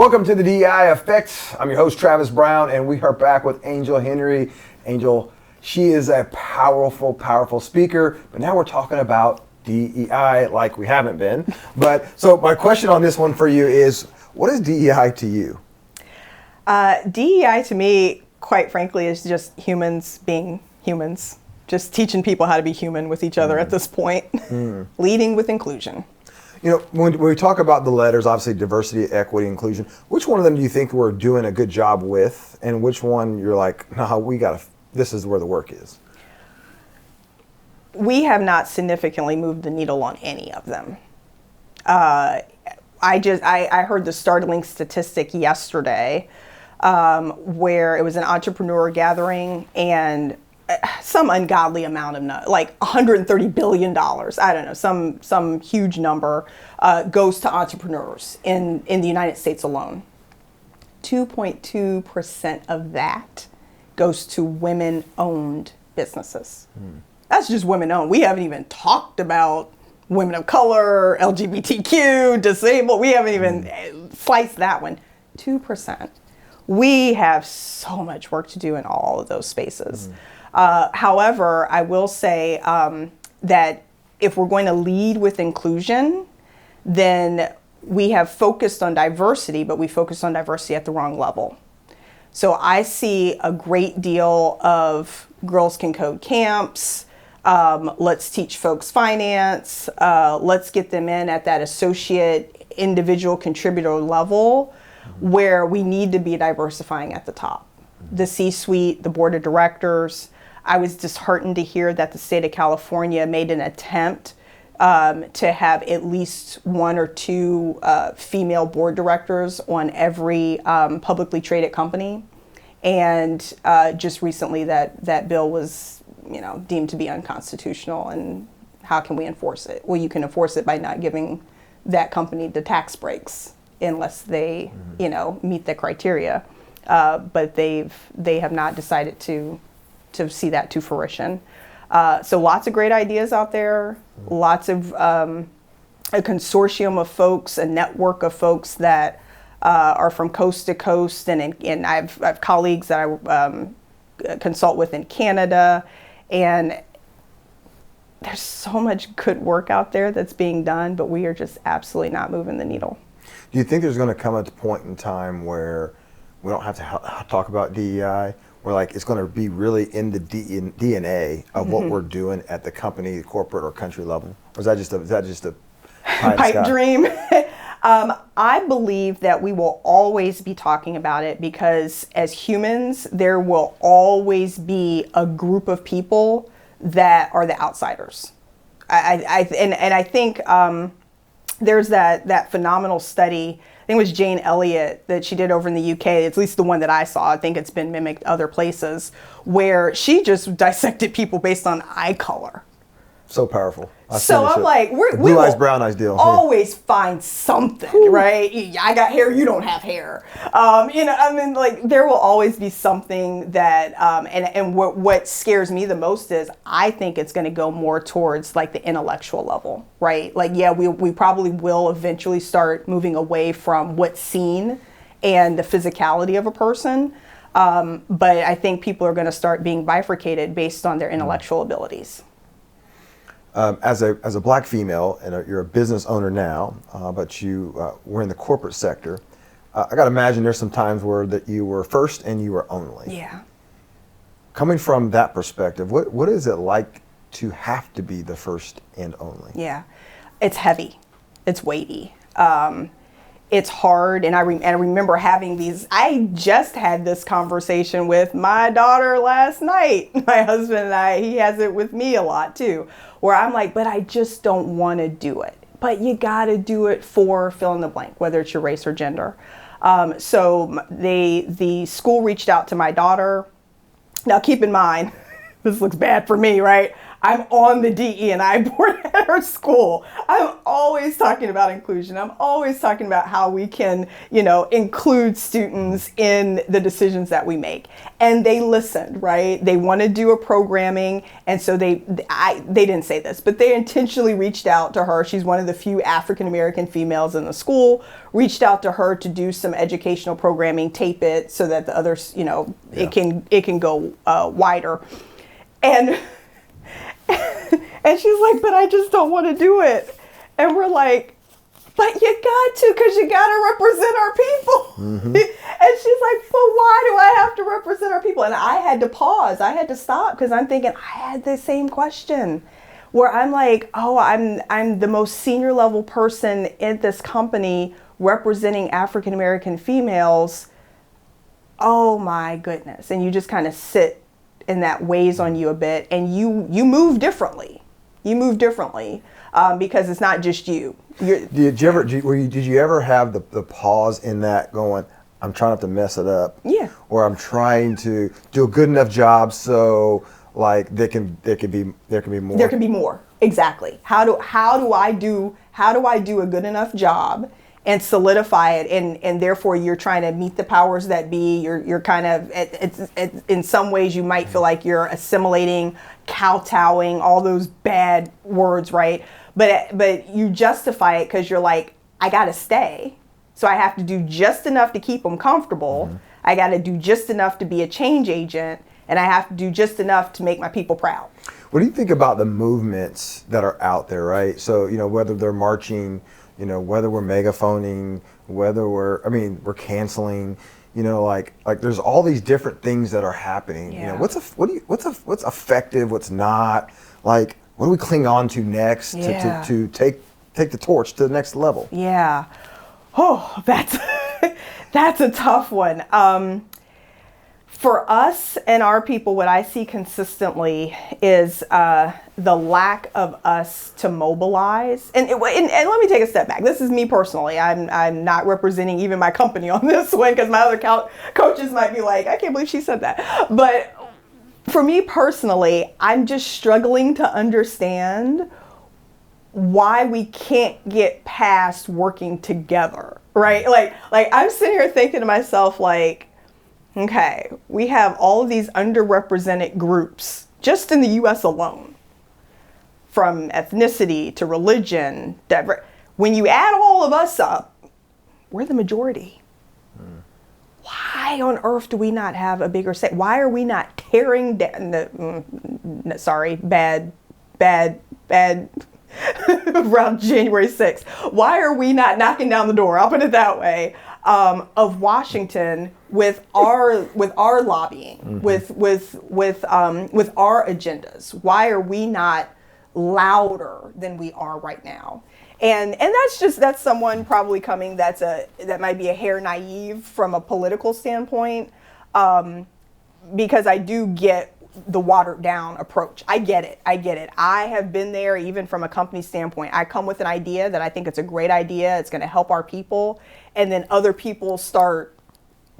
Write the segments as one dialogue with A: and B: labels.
A: Welcome to the DEI Effect. I'm your host, Travis Brown, and we are back with Angel Henry. Angel, she is a powerful, powerful speaker, but now we're talking about DEI like we haven't been. So my question on this one for you is, what is DEI to you?
B: DEI to me, quite frankly, is just humans being humans. Just teaching people how to be human with each other at this point. Leading with inclusion.
A: You know, when we talk about the letters, obviously diversity, equity, inclusion, which one of them do you think we're doing a good job with, and which one you're like, no, this is where the work is?
B: We have not significantly moved the needle on any of them. I heard the startling statistic yesterday where it was an entrepreneur gathering and some ungodly amount of, like $130 billion, I don't know, some huge number goes to entrepreneurs in the United States alone. 2.2% of that goes to women-owned businesses. That's just women-owned. We haven't even talked about women of color, LGBTQ, disabled. We haven't even sliced that one. 2%. We have so much work to do in all of those spaces. However, I will say that if we're going to lead with inclusion, then we have focused on diversity, but we focused on diversity at the wrong level. So I see a great deal of Girls Can Code camps. Let's teach folks finance. Let's get them in at that associate individual contributor level where we need to be diversifying at the top. The C-suite, the board of directors. I was disheartened to hear that the state of California made an attempt to have at least one or two female board directors on every publicly traded company. And just recently that bill was, deemed to be unconstitutional. And how can we enforce it? Well, you can enforce it by not giving that company the tax breaks unless they, meet the criteria. But they have not decided to see that to fruition. So lots of great ideas out there, lots of a consortium of folks, a network of folks that are from coast to coast, and I've colleagues that I consult with in Canada, and there's so much good work out there that's being done, but we are just absolutely not moving the needle.
A: Do you think there's going to come a point in time where we don't have to talk about DEI? Where like it's going to be really in the DNA of what we're doing at the company, corporate, or country level? Or is that just a
B: pipe dream? I believe that we will always be talking about it because as humans, there will always be a group of people that are the outsiders. I think there's that phenomenal study. I think it was Jane Elliott that she did over in the UK, at least the one that I saw. I think it's been mimicked other places, where she just dissected people based on eye color.
A: So powerful.
B: So I'm like, we
A: blue eyes,
B: will
A: brown eyes deal.
B: always find something, right? I got hair, you don't have hair. There will always be something that, and what scares me the most is I think it's going to go more towards like the intellectual level, right? Like, yeah, we probably will eventually start moving away from what's seen and the physicality of a person. But I think people are going to start being bifurcated based on their intellectual abilities.
A: As a black female, and you're a business owner now, but you were in the corporate sector, I got to imagine there's some times where that you were first and you were only.
B: Yeah.
A: Coming from that perspective, what is it like to have to be the first and only?
B: Yeah, it's heavy, it's weighty. It's hard, and I remember having these. I just had this conversation with my daughter last night. My husband and I, he has it with me a lot too, where I'm like, but I just don't want to do it. But you got to do it for fill in the blank, whether it's your race or gender. So the school reached out to my daughter. Now keep in mind, this looks bad for me, right? I'm on the DE&I board at our school. I'm always talking about inclusion. I'm always talking about how we can, include students in the decisions that we make. And they listened, right? They want to do a programming. And so they didn't say this, but they intentionally reached out to her. She's one of the few African-American females in the school, reached out to her to do some educational programming, tape it so that the others, it can go wider. And and she's like, but I just don't want to do it. And we're like, but you got to, because you got to represent our people. Mm-hmm. And she's like, but why do I have to represent our people? And I had to pause. I had to stop because I'm thinking, I had the same question where I'm like, oh, I'm the most senior level person in this company representing African-American females. Oh my goodness. And you just kind of sit, and that weighs on you a bit, and you move differently. Because it's not just you.
A: Did you ever have the pause in that going, I'm trying not to mess it up?
B: Yeah.
A: Or I'm trying to do a good enough job so like there can be more.
B: There can be more. Exactly. How do I do a good enough job and solidify it, and therefore you're trying to meet the powers that be. You're kind of it's in some ways you might feel like you're assimilating, kowtowing, all those bad words, right? But you justify it because you're like, I gotta stay, so I have to do just enough to keep them comfortable. Mm-hmm. I gotta do just enough to be a change agent, and I have to do just enough to make my people proud.
A: What do you think about the movements that are out there, right? So whether they're marching, whether we're megaphoning, whether we're canceling, like there's all these different things that are happening.
B: Yeah.
A: What's effective, what's not, like what do we cling on to next to take the torch to the next level?
B: Yeah. Oh, that's a tough one. For us and our people, what I see consistently is the lack of us to mobilize. And let me take a step back. This is me personally. I'm not representing even my company on this one because my other coaches might be like, I can't believe she said that. But for me personally, I'm just struggling to understand why we can't get past working together, right? Like I'm sitting here thinking to myself, like, okay, we have all of these underrepresented groups just in the U.S. alone, from ethnicity to religion. When you add all of us up, we're the majority. Why on earth do we not have a bigger say? Why are we not tearing down bad around January 6th? Why are we not knocking down the door? I'll put it that way. Of Washington with our lobbying, mm-hmm. with our agendas. Why are we not louder than we are right now? And that's someone probably coming that might be a hair naive from a political standpoint, because I do get the watered down approach. I get it. I have been there even from a company standpoint. I come with an idea that I think it's a great idea. It's going to help our people. And then other people start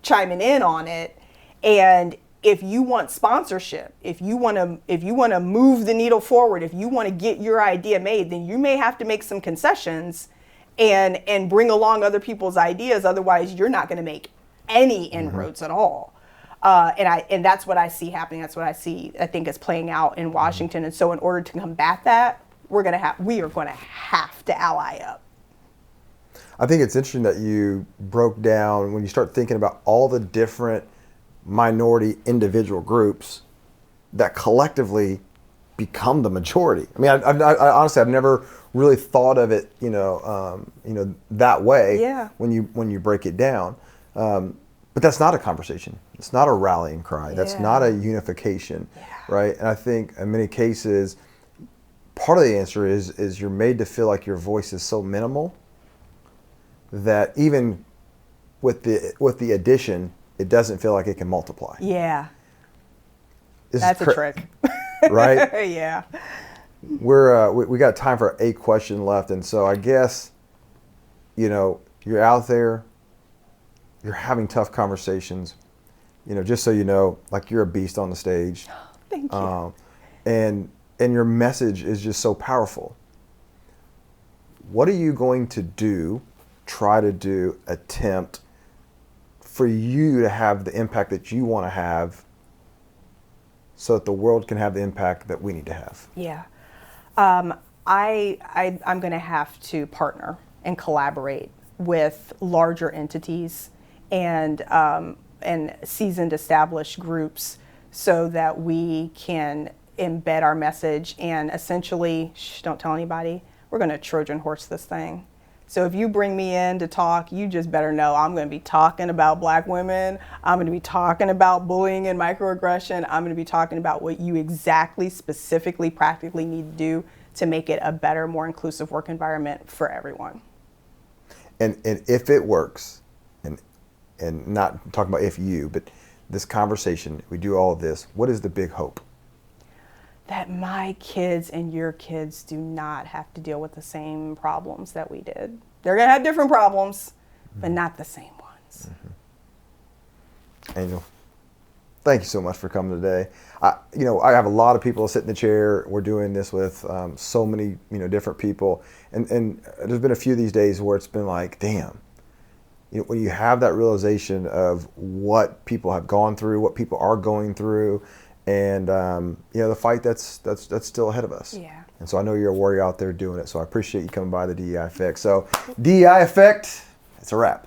B: chiming in on it. And if you want sponsorship, if you want to move the needle forward, if you want to get your idea made, then you may have to make some concessions and bring along other people's ideas. Otherwise, you're not going to make any inroads at all. And that's what I see happening. That's what I think is playing out in Washington. And so in order to combat that, we are going to have to ally up.
A: I think it's interesting that you broke down, when you start thinking about all the different minority individual groups that collectively become the majority. I mean, I honestly, I've never really thought of it, that way.
B: Yeah.
A: When you break it down. But that's not a conversation. It's not a rallying cry. That's not a unification, right? And I think in many cases, part of the answer is you're made to feel like your voice is so minimal that even with the addition, it doesn't feel like it can multiply.
B: Yeah. That's a trick.
A: Right?
B: Yeah.
A: We got time for a question left, and so I guess, you're out there, you're having tough conversations, just so you know, like you're a beast on the stage.
B: Thank you.
A: And and your message is just so powerful. What are you going to do, try to do, attempt for you to have the impact that you want to have so that the world can have the impact that we need to have?
B: Yeah. I'm going to have to partner and collaborate with larger entities and seasoned, established groups so that we can embed our message and essentially, don't tell anybody, we're going to Trojan horse this thing. So if you bring me in to talk, you just better know I'm going to be talking about Black women. I'm going to be talking about bullying and microaggression. I'm going to be talking about what you exactly, specifically, practically need to do to make it a better, more inclusive work environment for everyone.
A: And if it works, and not talking about if you, but this conversation, we do all of this, what is the big hope?
B: That my kids and your kids do not have to deal with the same problems that we did. They're going to have different problems, but not the same ones.
A: Mm-hmm. Angel, thank you so much for coming today. I have a lot of people sit in the chair. We're doing this with so many, different people. And there's been a few of these days where it's been like, damn, when you have that realization of what people have gone through, what people are going through, and the fight that's still ahead of us.
B: Yeah.
A: And so I know you're a warrior out there doing it. So I appreciate you coming by the DEI Effect. So DEI Effect, it's a wrap.